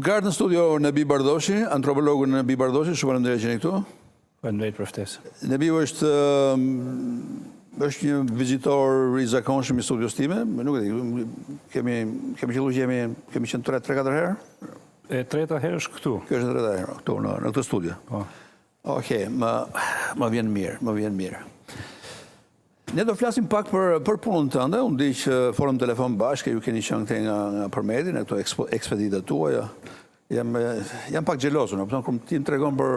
Gardë në studio Nebi Bardoshi, antropologu Nebi Bardoshi, shumë faleminderit që jeni këtu. Faleminderit për ftesën. Nebi është një vizitor i zakonshëm i studios time, nuk e di, kemi qellu që kemi qenë 3-4 herë? E treta herë është këtu. Kjo është e treta herë, këtu në këtë studio. Po. Okej, më vjen mirë. Ne do flasim pak për punën tënde, unë di që forëm telefon bashkë, ju keni qenë këte nga përmedi, në këto ekspeditat tuaja. Jam pak gjelosur, në pëton, kërëm ti më tregon për...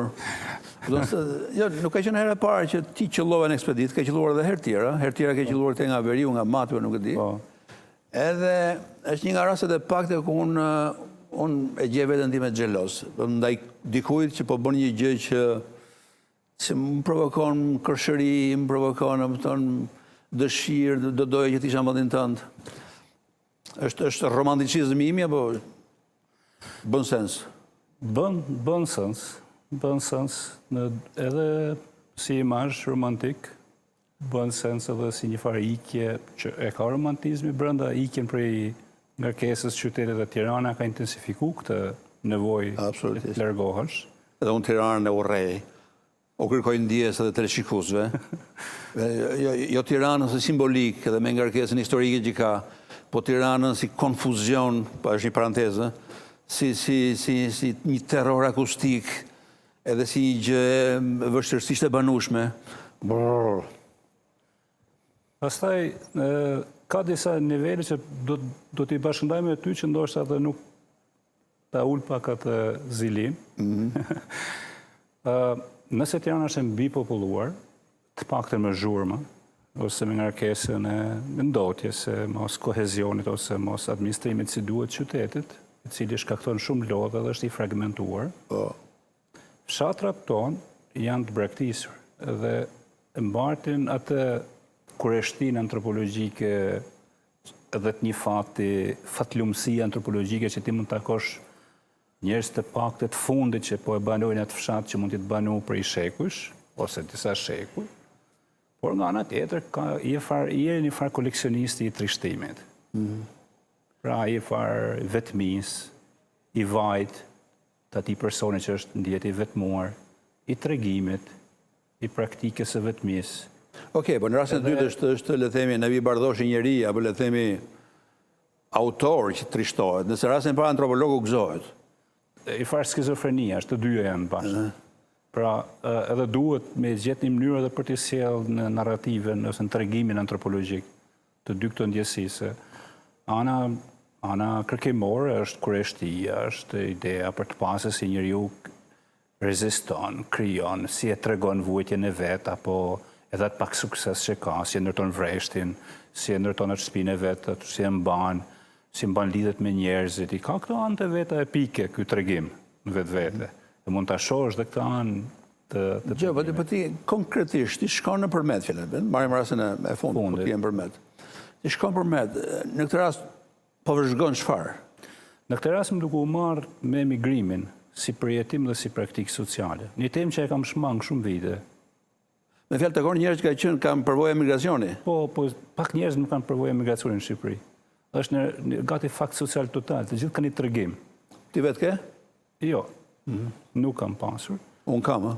Nuk ka qenë herë e parë që ti qëllove në ekspedit, ka qëlluar edhe herë tjera ke qëlluar këte nga Veriu, nga Matve, nuk e di. Edhe është një nga raset e pakte ku unë e gje vetën ti me gjelos. Ndaj dikujt që po bën një gjë që më provokon kërshëri, më provokon, më thonë, dëshirë, do doje që t'isha mëndin tëndë. është romanticizmi imi, apo bën sens? Bën sens. Bën sens edhe si imazh romantik, bën sens edhe si një farë ikje që e ka romantizmi brenda, ikjen prej ngarkesës qytetit e Tirana ka intensifiku këtë nevojë të largohesh. Edhe unë Tiranën e urrej. O kërkoj ndjes edhe të shikuesve. Jo Tiranën si simbolik edhe me ngarkesën historike që ka, po Tiranën si konfuzion, pa është një parantezë, si një terror akustik, edhe si një gjë vështirësisht e banueshme. Pastaj ka disa nivele që do t'i bashkëndaj me ty që ndoshta edhe nuk ta ul pak atë zilim. Nëse Tirana është mbi populluar, të paktën me zhurmë, ose me ngarkesën e ndotjes, mos kohezionit ose mos administrimit si duhet qytetit, i cili shkakton shumë lodhë dhe është i fragmentuar, fshatrat tonë janë të braktisur dhe mbartin atë kureshtinë antropologjike dhe të një fatlumësi antropologjike që ti mund të takosh njerëz të paktë të fundit që po e banojnë atë fshat që mund të banu për i shekujsh, ose disa shekuj, por nga ana tjetër je një farë koleksionisti i trishtimit. Pra je farë vetmis, i vajt të ati personi që është ndjet i vetmuar, i tregimit, i praktikës së vetmis. Okej, po në rastin e dytë është le themi Nebi Bardoshi njeri, apo le themi autor që trishtohet, nëse rastin e parë antropologu gëzohet. I farë skizofrenia, është të dyja janë bashkë. Pra, edhe duhet me gjetë një mënyrë edhe për të sjellë në narrativen ose në tregimin antropologjik të dy këto ndjesise. Ana kërkimore është kureshtia, është ideja për të pasur si njeriu reziston, krijon, si e tregon vuajtjen e vet, apo edhe atë pak sukses që ka, si e ndërton vreshtin, si e ndërton atë shtëpinë e vet, si e mban, si mban lidhet me njerëzit. I ka këto anë të veta epike, ky tregim në vetvete. Dhe mund ta shohësh dhe këtë anë të gjë, po ti konkretisht ti shkon në përmet fjalën, marrim rastin e fundit, po ti je në përmet. Ti shkon përmet, në këtë rast po vëzhgon çfarë? Në këtë rast më duke u marrë me emigrimin si përjetim dhe si praktikë sociale. Një temë që e kam shmang shumë vite. Me fjalë të kohë njerëz që kanë përvojë emigracioni. Po pak njerëz nuk kanë përvojë emigracioni në Shqipëri. Është në gati fakt social total, të gjithë kanë një tregim. Ti vetë ke? Jo, nuk kam pasur. Unë kam,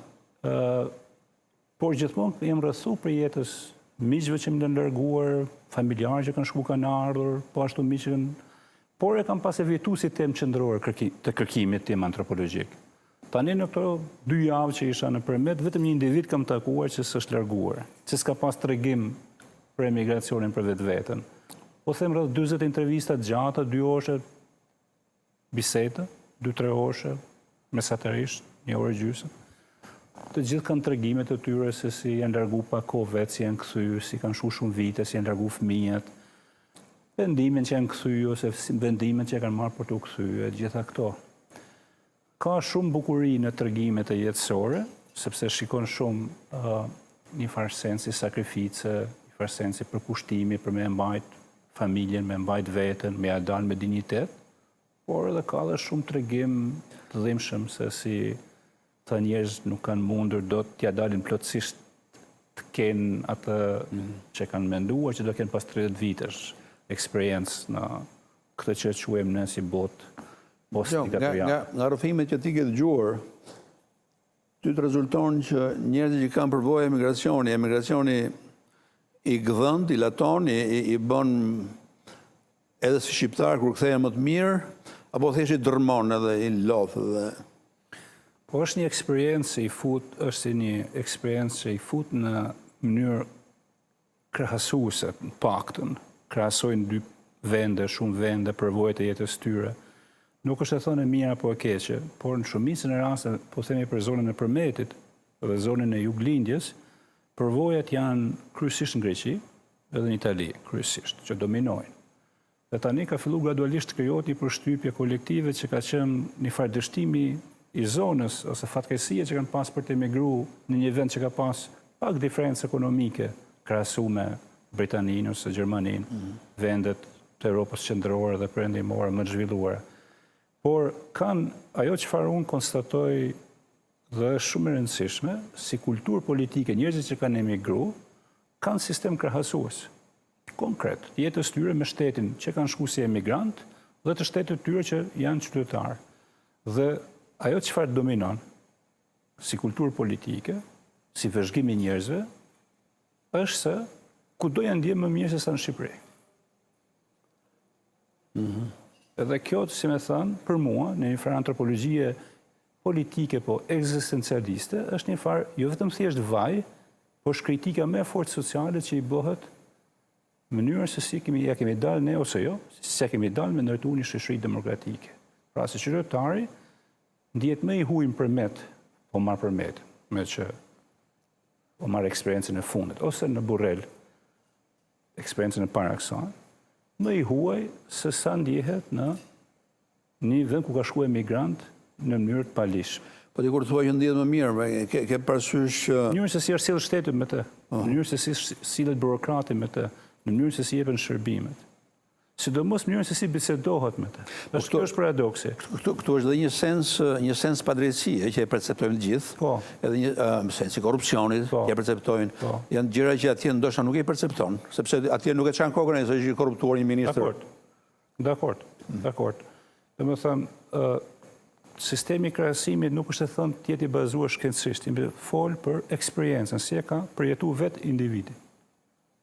por gjithmonë jam rrethu për jetës miqve që më kanë larguar, familjarë që kanë shku kanë ardhur, po ashtu miq që kanë... Por e kam pas evituar si temë qendrore të kërkimit tim antropologjik. Tani në këto 2 javë që isha në përmet, vetëm një individ kam takuar që s'është larguar, që s'ka pas tregim për emigracionin për vetveten. Po them rreth 40 intervista gjata, 2 orë biseda, 2-3 orë mesatarisht, 1 orë gjysmë. Të gjithë kanë tregimet e tyre se si janë largu pa kohë vetë, si janë kthyer, si kanë shku shumë vite, si janë largu fëmijët, vendimin që janë kthyer ose vendimin që kanë marrë për të kthyer, gjitha këto. Ka shumë bukuri në tregimet e jetësore, sepse shikon shumë një farë sensi sakrifice, një farë sensi përkushtimi për me mbajt familjen, me mbajt veten, me ja dalë me dinjitet, por edhe ka dhe shumë tregim të dhimbshëm se si të njerëz nuk kanë mundur do t'ja dalin plotësisht të kenë atë që kanë menduar, që do kenë pas 30 vitesh eksperiencë në këtë që quajmë ne si botë mos diktatorial. Nga rrëfimet që ti ke dëgjuar, ty të rezulton që njerëzit që kanë përvojë emigracioni i gdhënd, i laton, i bën edhe si shqiptar kur kthehen më të mirë, apo thjesht i dërmon edhe i lodh edhe. Po është një eksperiencë që i fut në mënyrë krahasuese, në paktën, krahasojnë dy vende, shumë vende, përvojët e jetës tyre. Nuk është e thënë e mirë apo e keqe, por në shumicën e raste, po themi për zonën e Përmetit dhe zonën e juglindjes, përvojat janë kryesisht në Greqi edhe në Itali, kryesisht, që dominojnë. Dhe tani ka fillu gradualisht të krijohet një përshtypje kolektive që ka qenë një farë dështimi i zonës ose fatkeqësia që kanë pas për të emigruar në një vend që ka pas pak diferencë ekonomike krahasuar me Britaninë ose Gjermaninë, vendet të Europës qendrore dhe perëndimore më të zhvilluara. Por ajo çfarë unë konstatoj dhe është shumë e rëndësishme, si kulturë politike, njerëzit që kanë emigruar kanë sistem krahasues konkret, jetës tyre me shtetin që kanë shkuar si emigrant dhe të shtetit tyre që janë qytetarë. Dhe ajo çfarë dominon si kulturë politike, si vëzhgim i njerëzve, është se kudo janë ndjenë më mirë se sa në Shqipëri. Edhe kjo, si me thënë, për mua, në një farë antropologjie politike, po ekzistencialiste, është një farë, jo vetëm thjesht vaj, po është kritika me forcë sociale që i bëhet mënyrën se si ja kemi dalë ne ose jo, se kemi dalë me ndërtu një shoqëri demokratike. Pra, si qytetari, ndihet më i huaj përmet, po marr përmet, me që po marr eksperiencën e fundit, ose në Burrell, eksperiencën e para kësaj, më i huaj se sa ndihet në një vend ku ka shkuar emigrant në mënyrë të palishme. Po dikur thua që ndihet më mirë, ke parasysh mënyrën se si është sjellë shteti me të, mënyrën se si sillet burokrati me të, në mënyrën se si jepen shërbimet. Sidomos mënyrën se si bisedohet me të. Kjo është paradoksi. Këtu është dhe një sens padrejtësie që e perceptojnë gjithë, po. Edhe një sens i korrupsionit që e perceptojnë. Po. Janë gjëra që atje ndoshta nuk e percepton, sepse atje nuk e çan kokën se është i korruptuar një ministër. Dakord. Domethënë, sistemi i krahasimit nuk është e thënë të jetë i bazuar shkencërisht, fol për eksperiencën, si e ka përjetuar vetë individi.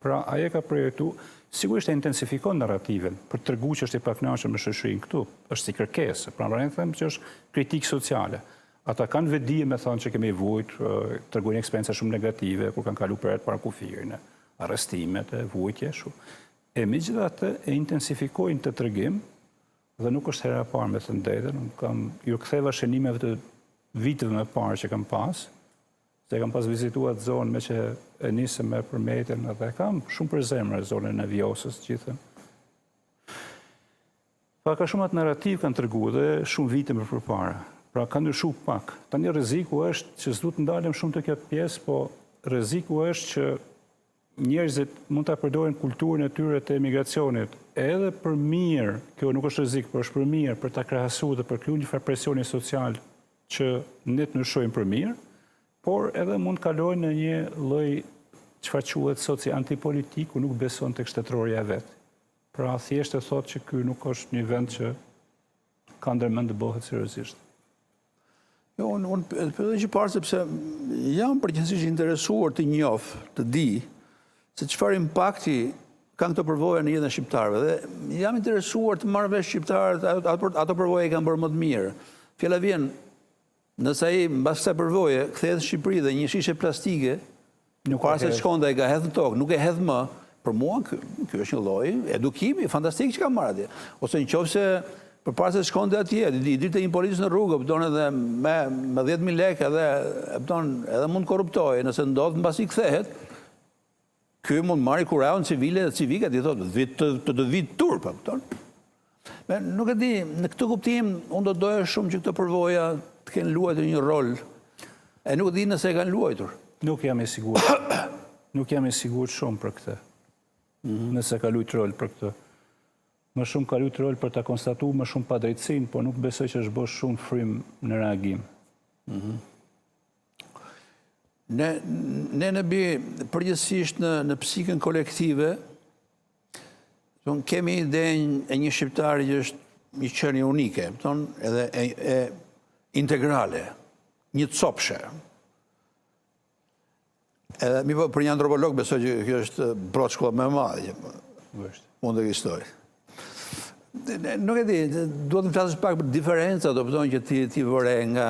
Pra, aje ka përjetu, sigurisht e intensifikon narrativen për të treguar që është i pakënaqur me shoqërinë këtu, është si kërkesë, pra më them që është kritikë sociale. Ata kanë vetëdije me thonë që kemi vujt, tregojnë eksperjenca shumë negative, kur kanë kaluar për para kufirin, arrestimet, vujtje, shumë. Megjithatë e intensifikojnë të tregim, dhe nuk është hera e parë me thënë drejtën, ju ktheva shënimeve të viteve më parë që kam pas, se kam pas vizituar zonë me që e nisëm me Përmetin dhe kam shumë për zemër zonën e Vjosës gjithën. Pa ka shumë atë narrativ kanë treguar dhe shumë vite më përpara. Pra ka ndryshuar pak. Tani rreziku është që s'duhet të ndalem shumë të kjo pjesë, po rreziku është që njerëzit mund ta përdorin kulturën e tyre të emigracionit edhe për mirë, kjo nuk është rrezik, por është për mirë, për ta krahasuar dhe për krijuar një farë presioni social që ne të ndryshojmë për mirë, por edhe mund kalojnë në një lloj çfarë quhet soci antipolitik, ku nuk beson tek shtetërorja e vet. Pra thjesht e thotë që ky nuk është një vend që ka ndërmend të bëhet seriozisht. Jo, unë pyetoj që parë sepse jam përgjithsisht interesuar të njoh, të di se çfarë impakti kanë këto përvoja në jetën e shqiptarëve dhe jam interesuar të marr vesh shqiptarët ato përvoja i kanë bërë më të mirë. Fjala vjen nëse ai mbas kësaj përvoje kthehet në Shqipëri dhe një shishe plastike, para se të shkonte ai ka hedhur në tokë, nuk e hedh më. Për mua ky është një lloj edukimi fantastik që ka marrë atje. Ose nëse përpara se të shkonte atje, i dilte një policë në rrugë, opton edhe me 10.000 lekë edhe mund korruptojë, nëse ndodh mbasi kthehet, ky mund marrë kurajon civile dhe civikat i thotë të vit turp, kupton? Nuk e di, në këtë kuptim unë do doja shumë që këto përvoja të kenë luajtur një rol. E nuk di nëse e kanë luajtur. Nuk jam i sigurt. Nuk jam i sigurt shumë për këtë. Nëse ka luajtur rol për këtë. Më shumë ka luajtur rol për ta konstatuar më shumë padrejtësinë, por nuk besoj që është bërë shumë frym në reagim. Ne në përgjithsisht në psikën kolektive, kemi idenë e një shqiptari që është një qenie unike, edhe e integrale, një copshe. Edhe mi për një antropolog besoj që kjo është brot shkolla më e madhe që mund të ekzistojë. Nuk e di, duhet të flasësh pak për diferencat, që ti vëre nga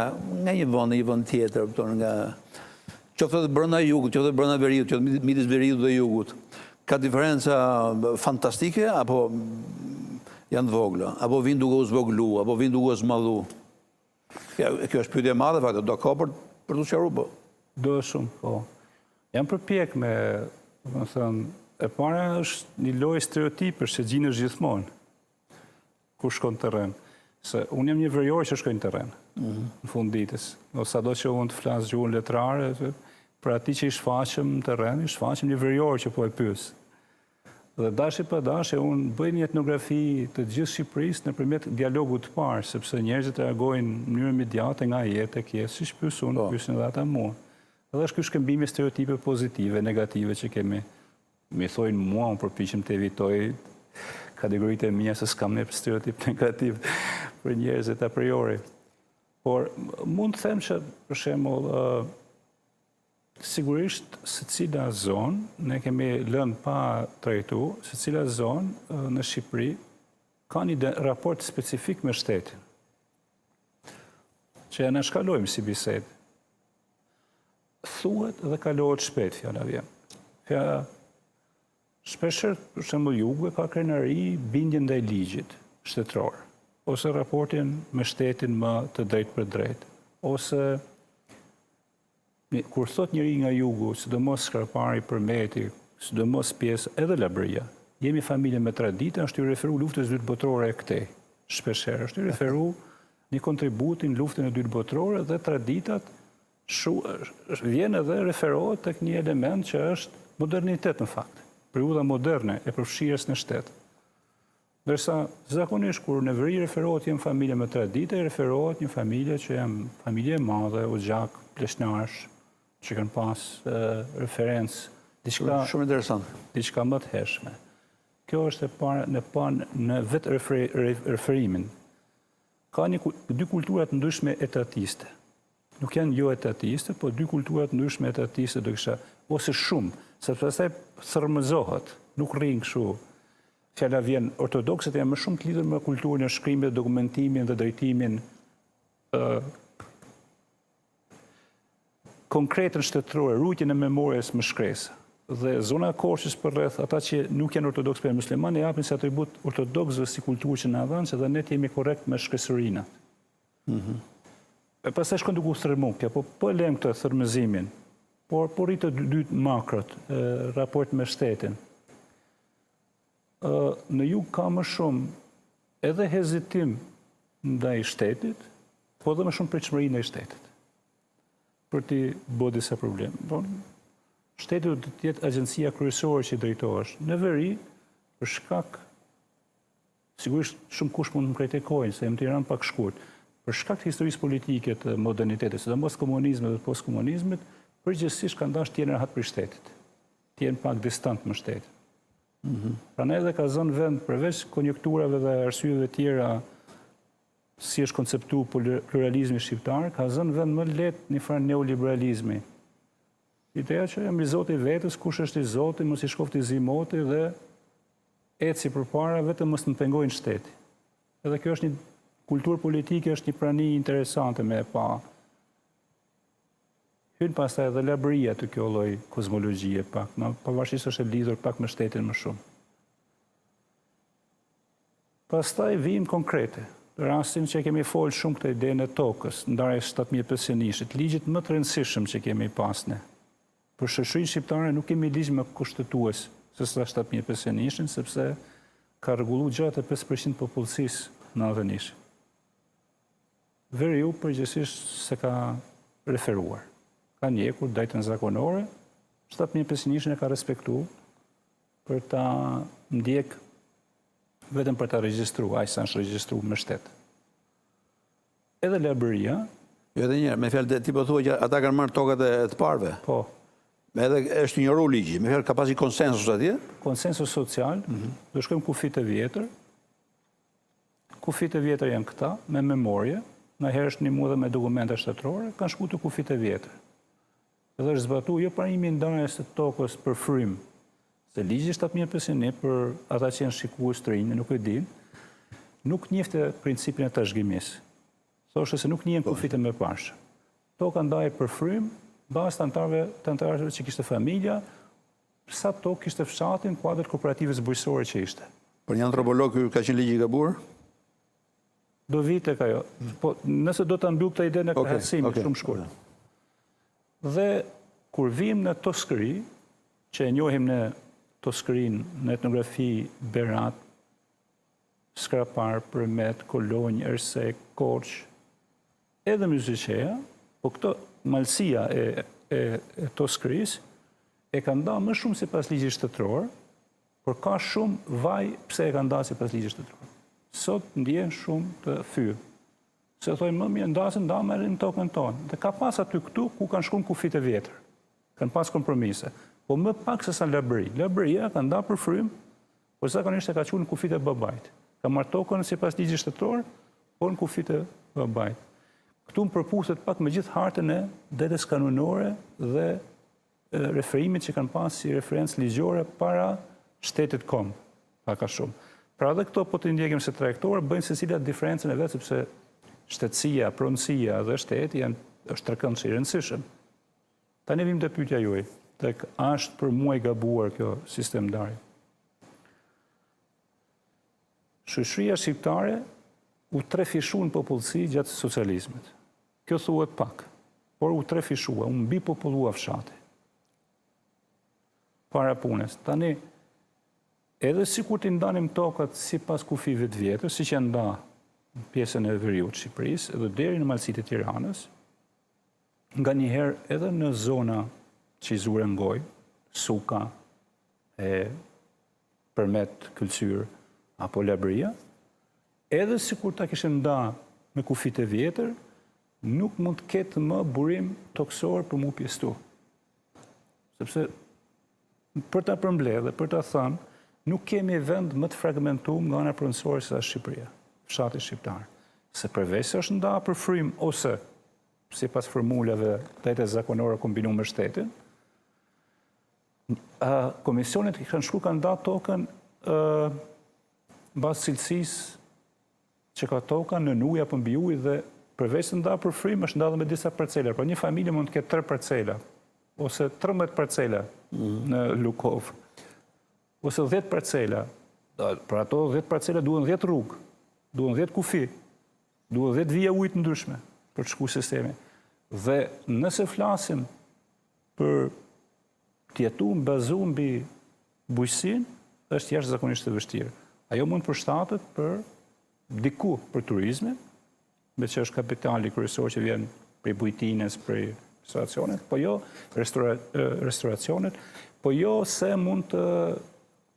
një vend në një vend tjetër, nga qoftë brenda jugut, qoftë brenda veriut, qoftë midis veriut dhe jugut. Ka diferenca fantastike apo janë të vogla, apo vinë duke u zvoglu, apo vinë duke u zmadhu. Kjo është pyetje e madhe, faktë, do ka për të sqaruar po. Do shumë, po. Jam përpjek me, më thënë, e para është një lojë stereotipësh që gjinësh gjithmonë kur shkon në terren. Se unë jam një verior që shkoj në terren, në fund ditës. Ose do që unë të flas gjuhën letrare, për ati që i shfaqem në terren, i shfaqem një verior që po e pyes. Dhe dashi për dashi, unë bëj një etnografi të gjithë Shqipërisë nëpërmjet dialogut të parë, sepse njerëzit reagojnë në mënyrë imediate nga jetë e kjesë, siç pyes unë, pyesin edhe ata mua. Edhe është ky shkëmbim i stereotipe pozitive, negative që kemi. Mi thojnë mua, unë përpiqem të evitoj kategoritë e mia se s'kam ne stereotip negativ për njerëzit a priori. Por mund të them që, për shembull, sigurisht secila zonë ne kemi lënë pa trajtu, secila zonë në Shqipëri ka një raport specifik me shtetin, që ja na shkalojmë si bisedë. Thuhet dhe kalohet shpejt fjala vjen. Shpeshherë, për shembull, jugu ka krenari bindjen ndaj ligjit shtetëror, ose raportin me shtetin më të drejtë për drejtë, ose kur thot njëri nga jugu, sidomos Skarpari, Përmeti, sidomos pjesë edhe Labria, jemi familje me traditë, është i referu luftës dytë botërore e këtej. Shpeshherë është i referu një kontributin luftën e dytë botërore dhe traditat vjen edhe referohet tek një element që është modernitet në fakt. Periudha moderne e përfshirjes në shtet. Ndërsa zakonisht kur në veri referohet jem familje me traditë, referohet një familje që jam familje e madhe, o gjak, plesnarsh, që kanë pas referencë shumë interesant. Diçka më të hershme. Kjo është e para në vetë referimin. Ka dy kulturat ndryshme etatiste. Nuk janë jo etatiste, po dy kulturat ndryshme etatiste do kisha, ose shumë, sepse pastaj thërmëzohet, nuk rrin kështu. Fjala vjen, ortodoksët janë më shumë të lidhur me kulturën e shkrimit, dokumentimin dhe drejtimin konkretën shtetërore, rujtjen e memorjes më shkresë. Dhe zona e Korçës përreth, ata që nuk janë ortodoks për muslimanë japin si atribut ortodoksëve si kulturë që na dhanë, se dhe ne jemi korrekt me shkresërinat. E pastaj shkon duke u thërmukja, po lëm këtë thërmëzimin, por rritë dy makrot, raport me shtetin. Në jug ka më shumë edhe hezitim ndaj shtetit, po edhe më shumë pritshmëri ndaj shtetit. Për t'i bërë disa problem. Shteti do të jetë agjencia kryesore që i drejtohesh. Në veri, për shkak, sigurisht shumë kush mund të më kritikojnë, se jam Tiranë pak shkurt, për shkak të historisë politike të modernitetit, sidomos komunizmit dhe postkomunizmit, përgjithsisht kanë dashur të jenë rehat për shtetit. Të jenë pak distant me shtetin. Prandaj edhe ka zënë vend përveç konjunkturave dhe arsyeve tjera, si është konceptu pluralizmi shqiptar, ka zënë vend më lehtë një farë neoliberalizmi. Ideja që jam i zoti vetës, kush është i zoti, mos i shkofti zimoti dhe eci përpara vetëm mos më pengojnë shteti. Edhe kjo është një kulturë politike, është një prani interesante me e pa. Hyn pastaj edhe Labria të kjo lloj kozmologjie pak, pavarësisht është e lidhur pak me shtetin më shumë. Pastaj vijim konkrete. Rastin që kemi folë shumë këtë idenë e tokës, ndarjes 7.000 pensionishtit, ligjit më të rëndësishëm që kemi pas ne. Për shoqërinë shqiptare nuk kemi ligj më kushtetues se sa 7.000 pensionishtin, sepse ka rregulluar gjatë 5% popullsisë në Avenish. Veriu përgjithsisht se ka referuar. Ka njekur drejtën zakonore, 7.000 pensionishtin e ka respektuar për ta ndjek vetëm për ta regjistruar, ai sa është regjistruar me shtet. Edhe Labria, jo edhe një herë, me fjalë ti po thua që ata kanë marrë tokat e të parëve. Po. Edhe është injoruar ligji, me fjalë ka pasi konsensus atje? Konsensus social, do shkojmë kufit e vjetër, kufit e vjetër janë këta, me memorje, në herë është një mu dhe me dokumente shtetërore, kanë shku të kufit e vjetër. Edhe është zbatu jo parimi ndarjes të tokës për frym, se ligji 7501 për ata që janë shikues të rinj, nuk e din, nuk njefte principin e tashgimisë. Thoshte se nuk njihen kufit e mëparshme. Toka ndaj për frym, bazë të antarëve që kishte familja, sa tokë kishte fshatin, kuadër kooperativës bujqësore që ishte. Për një antropolog ka qenë ligji i gabuar? Do vite ka jo. Po, nëse do të mbyll këtë ide në përhatësimi, shumë shkurt. Dhe kur vim në Toskëri, që e njohim në Toskërin, në etnografi Berat, Skrapar, Përmet, Kolonj, Ersek, Korç, edhe Myzyqeja, po këto malësia e Toskëris e ka nda më shumë si pas ligjit shtetëror, por ka shumë vaj pse e ka nda si pas ligjit shtetëror. Sot ndjen shumë të fyrë. Se thojmë më mirë ndasin nda me në tokën tonë. Dhe ka pas aty këtu ku kanë shkuar kufit e vjetër. Kanë pas kompromise. Po më pak se sa Labëri. Labëria ka nda për frym, por zakonisht e ka quajtur në kufit e babait. Ka marrë tokën sipas ligjit shtetëror, por në kufit e babait. Këtu më përputhet pak me gjithë hartën e detes kanonore dhe referimit që kanë pas si referencë ligjore para shtetit kom, pak a shumë. Pra dhe këto po të ndjekim se trajektore, bëjnë se cilat diferencën e vetë, sepse shtetësia, pronësia dhe shteti është trekëndësi i rëndësishëm. Tani vim të pyetja juaj, tek a është për mua i gabuar kjo sistemdarje. Shoqëria shqiptare u trefishu në popullsi gjatë socializmit. Kjo thuhet pak, por u trefishua, u mbipopulua fshati. Para punës. Tani, edhe si kur t'i ndanim tokat si pas kufive të vjetër, si që nda pjesën e veriut Shqipërisë, edhe deri në malësit e Tiranës, nga njëherë edhe në zona që i zure ngoj, Suka, Përmet, Këlqyr, apo Labëria, edhe si kur ta kishë nda me kufit e vjetër, nuk mund të ketë më burim toksor për mu pjestu. Sepse për ta përmbledhë dhe për ta thënë, nuk kemi vend më të fragmentuar nga ana pronësore se Shqipëria, fshati shqiptar. Se përveç se është nda për frym ose sipas formulave të zakonore kombinuar me shtetin, komisionet që kanë shkruar kanë nda tokën bazë cilësisë që ka toka në ujë apo mbi ujë dhe përveç se nda për frym është nda dhe me disa parcela. Pra një familje mund të ketë 3 parcela ose 13 parcela në Lukov, ose 10 parcela. Për ato 10 parcela duhen 10 rrugë, duhen 10 kufi, duhen 10 vija ujtë ndryshme për të shku sistemi. Dhe nëse flasim për tjetu në bazu mbi bujqësin, është jashtë zakonisht të vështirë. Ajo mund përshtatet për diku për turizmin, me që është kapitali kryesor që vjen prej bujtinës, prej restauracionet, po jo restauracionet, po jo se mund të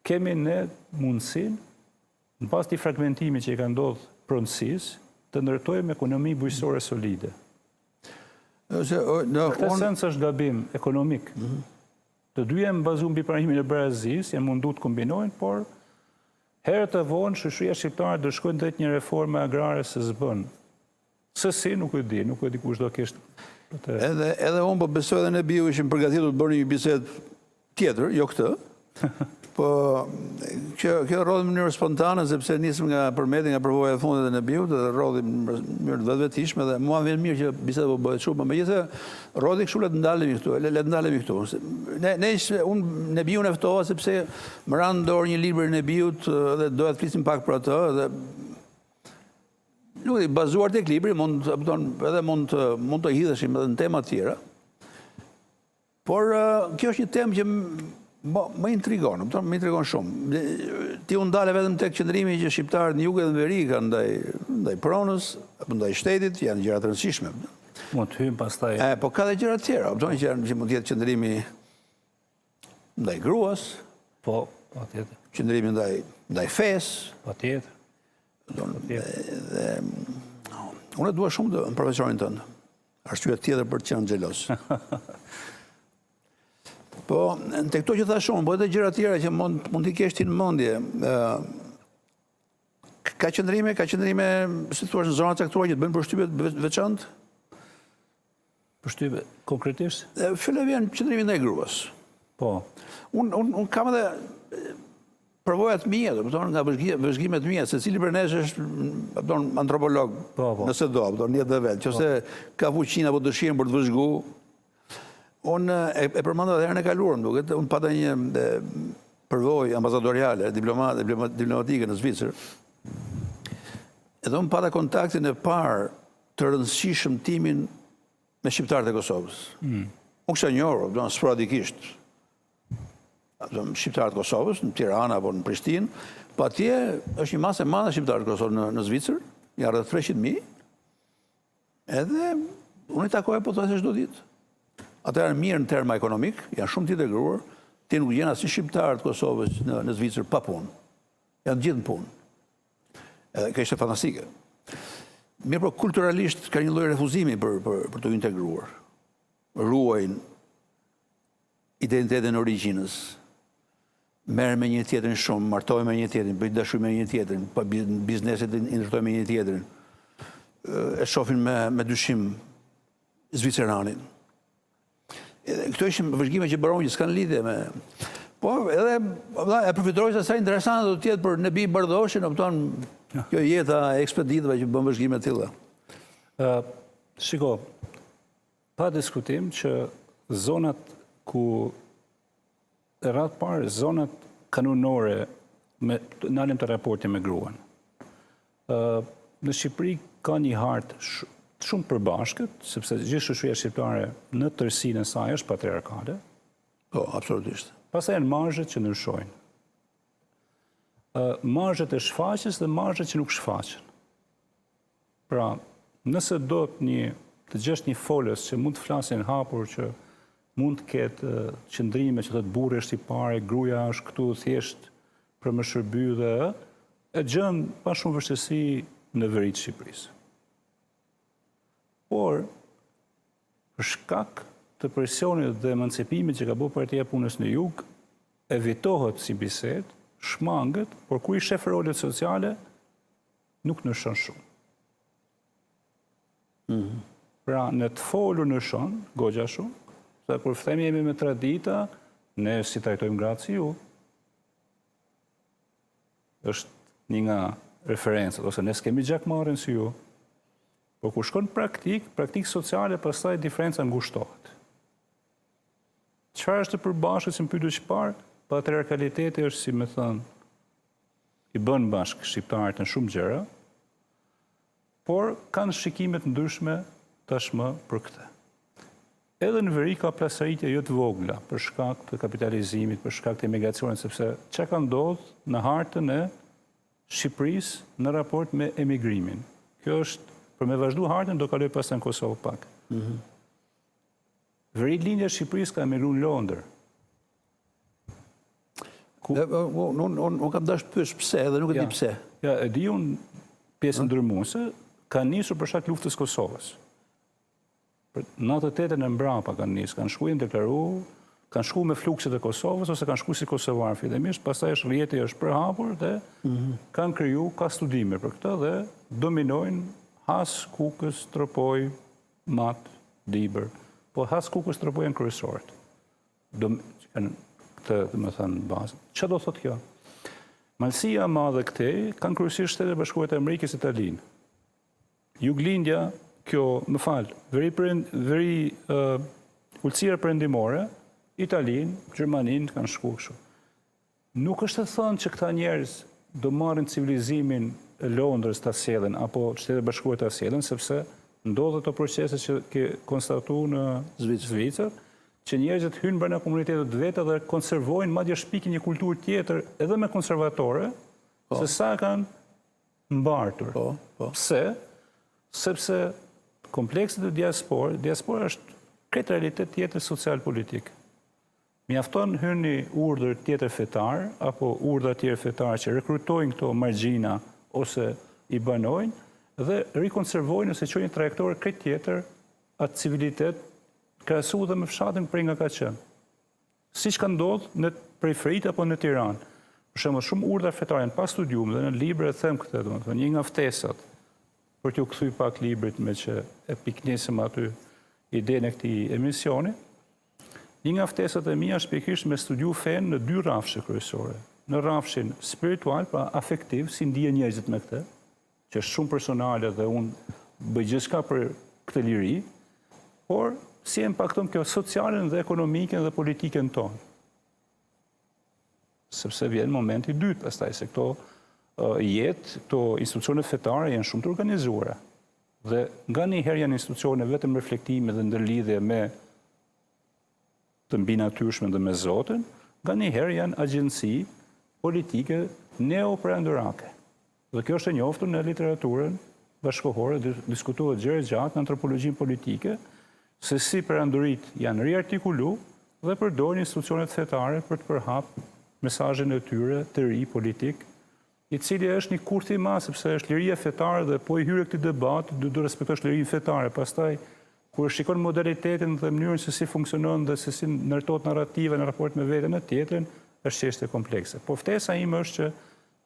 kemi ne mundësin, në pas të fragmentimi që i ka ndodhë pronësis, të ndërtojmë ekonomi bujqësore solide. Këtë sens është gabim ekonomik. Të dyja më bazum mbi pranimin e Brazis, janë mundu të kombinojnë, por herët e vonë shoqëria shqiptare do shkojnë drejt një reforme agrare se s'bën. Se si nuk e di kush do kishte. Edhe unë po besoj edhe ne biu ishim përgatitur të bërë një bisedë tjetër, jo këtë. Po kjo rodhi në mënyrë spontane sepse nisëm nga Përmeti, nga përvoja e fundit e në biut dhe rodhi në mënyrë vetëvetishme dhe mua vjen mirë që biseda po bëhet shumë, megjithatë rodhi kështu le të ndalemi këtu. Unë në biun e ftova sepse më ranë dorë një libër në biut dhe doja të flisim pak për atë dhe nuk e bazuar tek libri, edhe mund të hidheshim edhe në tema tjera. Por kjo është një temë që më intrigon shumë. Ti u ndale vetëm tek qëndrimi që shqiptarët në jug dhe në veri kanë ndaj pronës, apo ndaj shtetit, janë gjëra të rëndësishme. Mund të hyjmë pastaj. Po ka dhe gjëra të tjera, që mund të jetë qëndrimi ndaj gruas, po, patjetër. Qëndrimi ndaj fesë, patjetër. Unë dua shumë në profesorin tënd. Arsye tjetër për të qenë xhelos. Po, në këto që thash unë, po edhe gjëra tjera që mund t'i kesh ti në mendje. Ka qëndrime, si thua, në zonat caktuara që të bëjnë përshtypje veçantë? Përshtypje konkretisht? Fillë vjen qëndrimi ndaj gruas. Po. Unë kam edhe përvojat mia, nga vëzhgimet mia, se cili për nesh është antropolog, nëse do, një dhe vetë, që se ka fuqinë apo dëshirën për të vëzhgu. Unë e përmanda dhe herën e kaluar, duket, unë pata një përvoj ambasadoriale, diplomatike në Zvicër, edhe unë pata kontaktin e parë të rëndësishëm timin me shqiptarët e Kosovës. Unë kësha njohur, sporadikisht, shqiptarët e Kosovës, në Tirana apo në Prishtinë, pa atje është një masë e madhe shqiptarët e Kosovës në Zvicër, një rreth 300.000, edhe unë i takoja po të çdo ditë. Ata janë mirë në terma ekonomik, janë shumë të integruar, ti nuk gjen asnjë shqiptar të Kosovës në Zvicër pa punë. Janë gjithë në punë. Edhe kjo ishte fantastike. Mirë, por kulturalisht ka një lloj refuzimi për të integruar. Ruajnë identitetin e origjinës. Merren me një tjetrin shumë, martohen me një tjetrin, bëjnë dashuri me një tjetrin, pa bizneset i ndërtojnë me një tjetrin. E shohin me dyshim Zviceranin. Këto ishin vëzhgime që bëron që s'kan lidhje me... Po, edhe e përfitroj se sa interesante do tjetë për Nebi Bardoshin, kjo jeta e ekspeditëve që bën vëzhgime të tilla. Shiko, pa diskutim që zonat ku e radhë parë, zonat kanunore në alim të raporti me gruan. Në Shqipëri ka një hartë shumë përbashkët, sepse gjithë shoqëria shqiptare në tërësinë e saj është patriarkale. Po, absolutisht. Pastaj janë marrëzhet që ndryshojnë. Marrëzhet e shfaqjes dhe marrëzhet që nuk shfaqen. Pra, nëse do të gjesh një folës që mund të flasin hapur, që mund të ketë qëndrime që thotë burri është i parë, gruaja është këtu thjesht për më shërby dhe e gjën pa shumë vështirësi në veri të Shqipërisë. Por, për shkak të presionit dhe emancipimit që ka bërë Partia e Punës në Jug, evitohet si bisedë, shmangët, por kur i shef rolet sociale, nuk ndryshon shumë. Pra, në të folur ndryshon, goxha shumë, se kur themi jemi me tradita, ne si trajtojmë gratë si ju, është një nga referencat, ose ne s'kemi gjakmarrën si ju, por kur shkon praktik sociale, pastaj diferenca ngushtohet. Çfarë është të përbashkët si më pyetu që parë? Patriarkaliteti është, si më thënë, i bën bashkë shqiptarët në shumë gjëra, por kanë shikimet ndryshme tashmë për këtë. Edhe në veri ka plasëritje jo të vogla për shkak të kapitalizimit, për shkak të emigracionit, sepse çka ka ndodhur në hartën e Shqipërisë në raport me emigrimin. Kjo është, për me vazhdu hartën, do kaloj pastaj në Kosovë pak. Veri lindja e Shqipërisë ka emigruar në Londër. Unë kam dashur të pyes pse, edhe nuk e di pse. Ja, e di unë pjesën ndërmuese, ka nisur për shkak luftës Kosovës. Në 98-ën e mbrapa kanë nisë, kanë shkuar në deklaru, kanë shku me flukset e Kosovës, ose kanë shku si kosovar fillimisht, pastaj është rrjeti është përhapur dhe kanë kriju, ka studime për këtë dhe dominojnë Has, Kukës, Tropoj, Mat, Dibër. Po Has, Kukës, Tropoj janë kryesorët. Këtë, dhe më thënë, bazë. Që do thot kjo? Malësia madhe këtej kanë kryesisht Shtetet e Bashkuara të Amerikës e Italinë. Juglindja, kjo, më falë, veri ulësira perëndimore, Italinë, Gjermaninë kanë shku kështu. Nuk është të thënë që këta njerëz do marrin civilizimin e Londrës ta sjellin apo Shtetet e Bashkuara ta sjellin, sepse ndodhen ato procese që ke konstatuar në Zvicër, që njerëzit hynë brenda komunitetet vetë dhe konservojnë, madje shpikin një kulturë tjetër edhe me konservatore, se sa kanë mbartur. Pse? Sepse komplekset e diaspora është këtë realitet tjetër social-politik. Mjafton hyni urdhër tjetër fetar, apo urdhër tjetër fetar që rekrutojnë këto margjina ose i banojnë, dhe rikonservojnë ose qojnë trajektore këtë tjetër atë civilitet krahasu dhe me fshatin prej nga ka qenë. Si që ka ndodhë në periferit apo në Tiranë. Për shembull, shumë urdhra fetare janë pa studium dhe në libre them këtë, domethënë një nga ftesat për t'ju kthy pak librit me që e piknisëm aty idenë e këtij emisioni. Një nga ftesat e mia është pikërisht me studiu fen në 2 rrafshe kryesore. Në rrafshin spiritual, pra afektiv, si ndihen njerëzit me këtë, që është shumë personale dhe unë bëj gjithçka për këtë liri, por si e impakton kjo socialen dhe ekonomiken dhe politiken tonë. Sepse vjen momenti i dytë pastaj se këto institucione fetare janë shumë të organizuara. Dhe nga një herë janë institucione vetëm reflektime dhe ndërlidhje me të mbinatyrshme dhe me Zotin, nga një herë janë agjenci politike neoperandorake. Dhe kjo është e njohur në literaturën bashkëkohore, diskutohet gjëra gjatë në antropologjinë politike, se si perandorit janë riartikulu dhe përdorin institucionet fetare për të përhap mesazhin e tyre të ri politik, i cili është një kurth i madh sepse është liria fetare dhe po i hyre këtij debat, do respektosh lirinë fetare. Pastaj kur shikon modalitetin dhe mënyrën se si funksionon dhe se si ndërtohet narrativa në raport me veten e tjetrën, është çështje komplekse. Po ftesa ime është që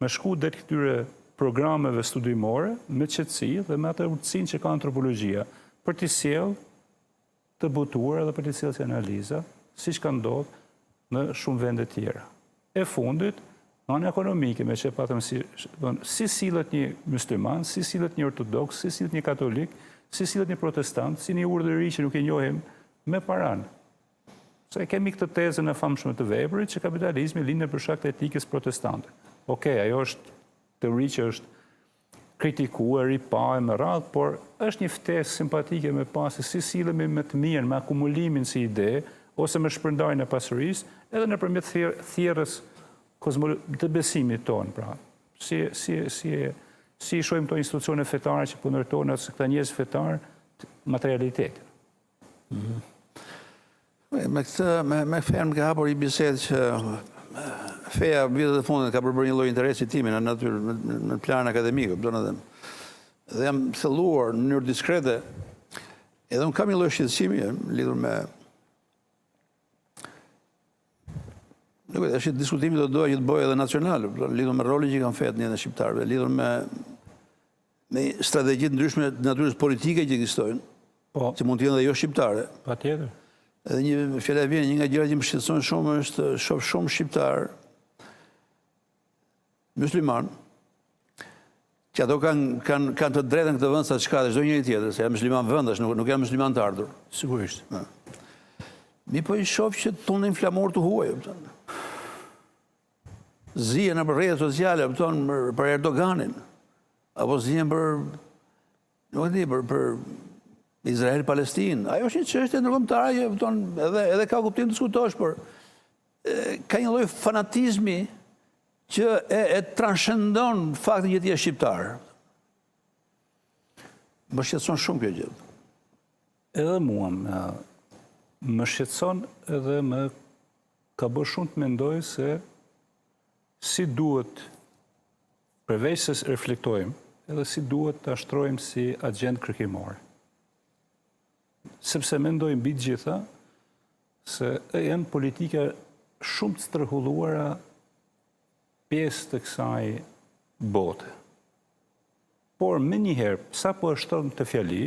me shku det këtyre programeve studimore me qetësi dhe me atë urtësinë që ka antropologjia për t'i sjellë të butuar dhe për t'i sjellë si analiza, siç ka ndodhur në shumë vende tjera. E fundit, anë ekonomike, me që patëm si sillet një musliman, si sillet një ortodoks, si sillet një katolik, si sillet një protestant, si një urdhëri që nuk e njohim me paran. Se kemi këtë tezën e famshme të Weberit që kapitalizmi lind për shkak të etikës protestante. Okej, ajo është teori që është kritikuar, i pa e me radhë, por është një ftesë simpatike me pas se si sillemi me të mirën, me akumulimin si ide, ose me shpërndarjen e pasurisë, edhe nëpërmjet thjerrës të besimit tonë, pra. Si i shohim këto institucione fetare që po ndërtohen se këta njerëz fetar materialitetin. Me feja më ka hapur i bisedë që feja vitet e fundit ka përbërë një lloj interesi tim në natyrë, në plan akademik, dhe jam thelluar në mënyrë diskrete, edhe unë kam një lloj shqetësimi lidhur me nuk e, është diskutimi do doja që të bëjë edhe nacional, lidhur me rolin që kanë fetë një në shqiptarëve, lidhur me strategjitë ndryshme të natyrës politike që ekzistojnë, që mund të jenë dhe jo shqiptare. Patjetër. Edhe një fjala vjen, një nga gjërat që më shqetëson shumë është shoh shumë shqiptar musliman që ato kanë të drejtën këtë vend sa çka çdo njëri tjetër, se janë musliman vendash, nuk janë musliman të ardhur. Sigurisht. Mi po i shoh që tonë inflamor të huaj, zihen në rrjetet sociale, për Erdoganin, apo zihen për, nuk e di, për Izrael-Palestinë. Ajo është një çështje ndërkombëtare që edhe ka kuptim të diskutosh, por ka një lloj fanatizmi që e transcendon faktin që ti je shqiptar. Më shqetëson shumë kjo gjë. Edhe mua më shqetëson edhe më ka bërë shumë të mendoj se si duhet, përveç se reflektojmë, edhe si duhet të ashtrojmë si agent kërkimore. Sepse mendojmë mbi të gjitha se janë politika shumë të stërhulluara pjesë të kësaj bote. Por me njëherë, sa po ashton të fjali,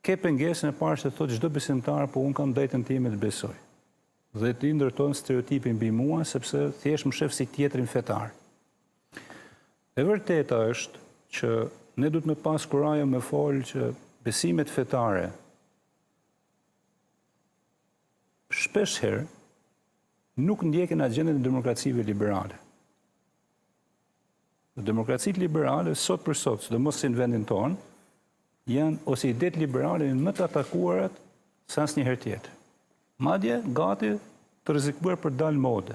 ke pengesën e parë që të thotë çdo besimtar, po unë kam drejtën time të besoj. Dhe ti ndërton stereotipin mbi mua, sepse thjesht më shef si tjetrin fetar. E vërteta është që ne duhet me pas kurajo me folë që besimet fetare shpesh herë nuk ndjekin agjendën e demokracive liberale. Demokracitë liberale, sot për sot, sidomos si në vendin tonë, janë ose idetë liberale më të atakuarat se asnjëherë tjetër. Madje gati të rrezikuar për dalë mode,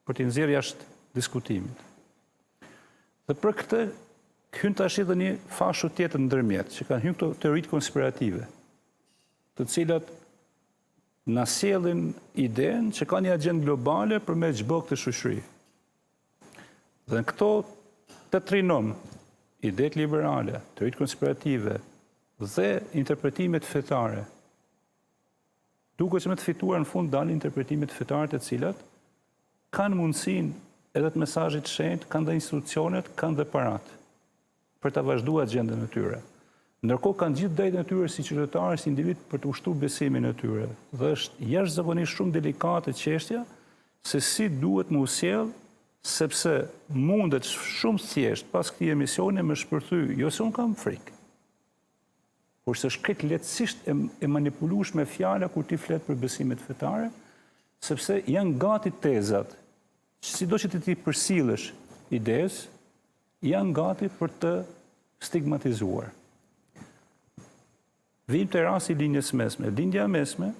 për t'i nxjerrë jashtë diskutimit. Dhe për këtë hyn tash edhe një fashu tjetër ndërmjet, që kanë hyrë këto teoritë konspirative, të cilat na sjellin idenë që ka një agjendë globale për me çdo këtë shoqëri. Dhe këto të trinon idetë liberale, teoritë konspirative dhe interpretimet fetare, duke që me të fituar në fund dalin interpretimet fetare të cilat kanë mundësin edhe të mesazhit shenjtë, kanë dhe institucionet, kanë dhe parat për të vazhduar gjendën e tyre. Ndërkohë kanë gjithë drejtën e tyre si qytetarë, si individ për të ushtuar besimin e tyre. Dhe është jashtëzakonisht shumë delikate çështja se si duhet më sjell, sepse mundet shumë thjesht pas këtij emisioni më shpërthy, jo se unë kam frikë, por se është krejt lehtësisht e manipulueshme fjala kur ti flet për besimet fetare, sepse janë gati tezat, sido që ti përsillesh ides, janë gati për të stigmatizuar. Vim të rasti linjës mesme. Lindja mesme,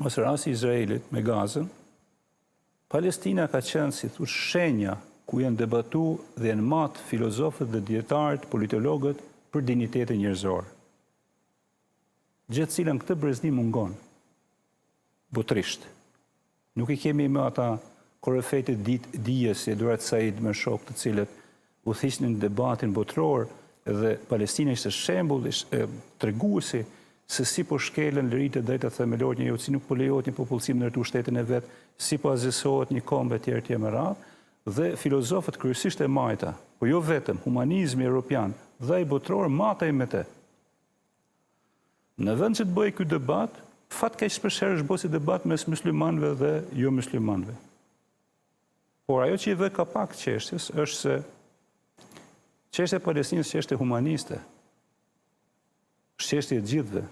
ose rasti Izraelit me Gazën, Palestina ka qenë, si thush, shenja ku janë debatu dhe janë matë filozofët dhe dietarët, politologët për dignitetin njerëzor. Gjithë cilën këtë brezni mungon, botrisht. Nuk i kemi më ata korefetit dijes, si Eduard Said me shok të cilët u thishnin debatin botror dhe Palestina ishte shembull, treguesi se si po shkelen liritë e drejta themelore një si nuk po lejohet një popullsim ndërtu shtetin e vet, si po azësohet një kombë etj me radhë, dhe filozofët kryesisht e majta, po jo vetëm humanizmi evropian dhe i botror matej me te. Në vend që të bëj ky debat, fatkeq shpeshherë është bërë si debat mes muslimanëve dhe jo muslimanëve. Por ajo që i dhe kapak çështjes është se çështja e Palestinës është çështje humaniste. Është çështje e gjithëve.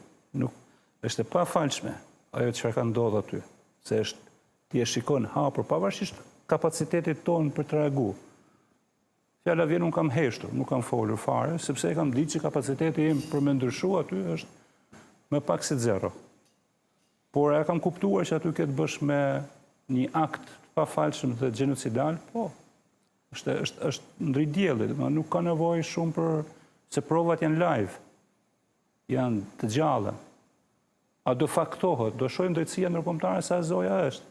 Nuk është e pafalshme ajo çfarë ka ndodhur aty, se është ti e shikon hapur pavarësisht kapacitetit tonë për të reaguar. Fjala vjen unë kam heshtur, nuk kam folur fare, sepse e kam ditë që kapaciteti im për me ndryshuar aty është më pak se zero. Por e kam kuptuar që aty këtë bësh me një akt pafalshëm dhe genocidal, po. Është ndri dielli, nuk ka nevojë shumë për se provat janë live, janë të gjalla. A do faktohet, do shohim drejtësia ndërkombëtare sa zoja është.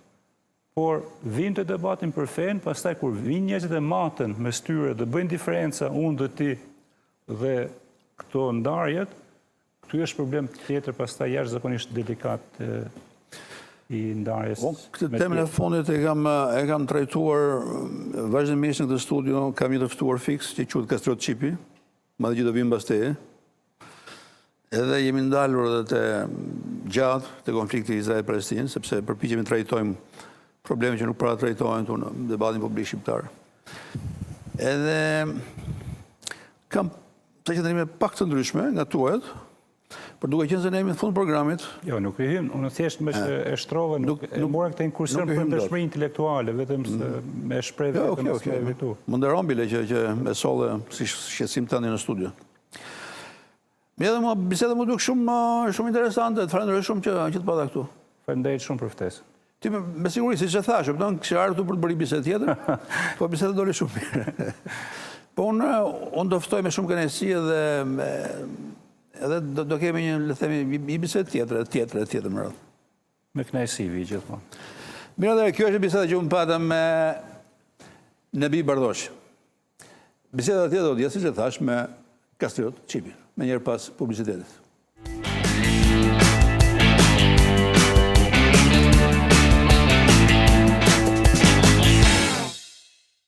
Por vim të debatin për fen, pastaj kur vinë njerëzit e matën mes tyre dhe bëjnë diferenca unë dhe ti dhe këto ndarjet, këtu është problem tjetër pastaj jashtëzakonisht delikat i ndarjes. Këtë temën e fundit e kam trajtuar vazhdimisht në këtë studio, kam një të ftuar fiks që quhet Kastriot Çipi, madje gjithë do vim mbas teje. Edhe jemi ndalur edhe te gjatë te konflikti Izrael-Palestinë, sepse përpiqemi të trajtojmë probleme që nuk para trajtohen këtu në debatin publik shqiptar. Edhe kam të qëndrime pak të ndryshme nga tuajt, por duke qenë se ne jemi në fund programit. Jo, nuk i hym, unë thjesht me e shtrova, nuk mora këtë inkursion për dëshmëri intelektuale, vetëm me shpreh vetëm se evitu. Më nderon bile që e solle si shqetësim tani në studio. Edhe biseda më duk shumë interesante, të falenderoj shumë që të pata këtu. Faleminderit shumë për ftesën. Ti me siguri, si që thashë, kështë ardhur tu për të bëri bisedë tjetër, po biseda doli shumë mirë. Po unë do ftoj me shumë kënaqësi edhe do kemi një, le themi, një bisedë tjetër më radhë. Me kënaqësi vi gjithmonë. Mirë dhe kjo është biseda që unë patëm me Nebi Bardosh. Biseda tjetër do të jetë, si që thash, me Kastriot Çipin, me njerë pas publicitetit.